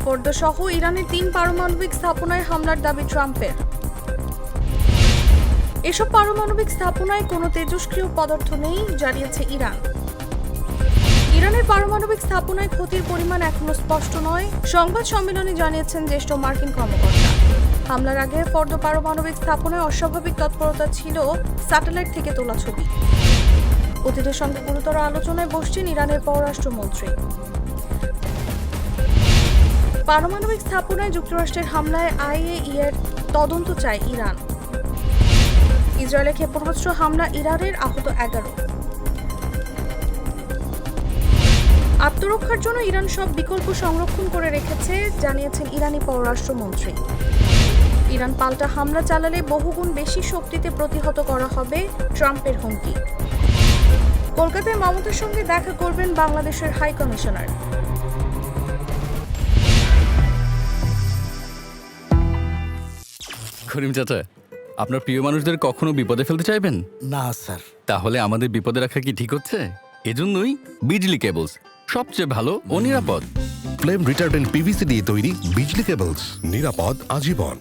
Fordow সহ ইরানের 3 পারমাণবিক স্থাপনায় হামলার দাবি ট্রাম্পের। এসব পারমাণবিক স্থাপনায় কোনো তেজস্ক্রিয় পদার্থ নেই, জানিয়েছে ইরান। ইরানের পারমাণবিক স্থাপনায় ক্ষতির পরিমাণ এখনো স্পষ্ট নয়, সংবাদ সম্মেলনে জানিয়েছেন জ্যেষ্ঠ মার্কিন কর্মকর্তা। হামলার আগে ফোর্দো পারমাণবিক স্থাপনায় অস্বাভাবিক তৎপরতা ছিল স্যাটেলাইট থেকে তোলা ছবি। অতীতের সঙ্গে গুরুতর আলোচনায় বসছেন ইরানের পররাষ্ট্রমন্ত্রী। পারমাণবিক স্থাপনায় যুক্তরাষ্ট্রের হামলায় আইএইএ এর তদন্ত চায় ইরান। ইসরায়েলের ক্ষেপণাস্ত্র হামলা ইরানের আহত 11। আত্মরক্ষার জন্য ইরান সব বিকল্প সংরক্ষণ করে রেখেছে, জানিয়েছেন ইরানি পররাষ্ট্রমন্ত্রী। ইরান পাল্টা হামলা চালালে বহুগুণ বেশি শক্তিতে প্রতিহত করা হবে, ট্রাম্পের হুমকি। কলকাতায় মমতার সঙ্গে দেখা করবেন বাংলাদেশের হাই কমিশনার। করিম চাচা, আপনার প্রিয় মানুষদের কখনো বিপদে ফেলতে চাইবেন না স্যার। তাহলে আমাদের বিপদে রাখা কি ঠিক হচ্ছে? এজন্যই বিজলি কেবলস সবচেয়ে ভালো ও নিরাপদ। ফ্লেম রিটার্ডেন্ট পিভিসি দিয়ে তৈরি বিজলি কেবলস, নিরাপদ আজীবন।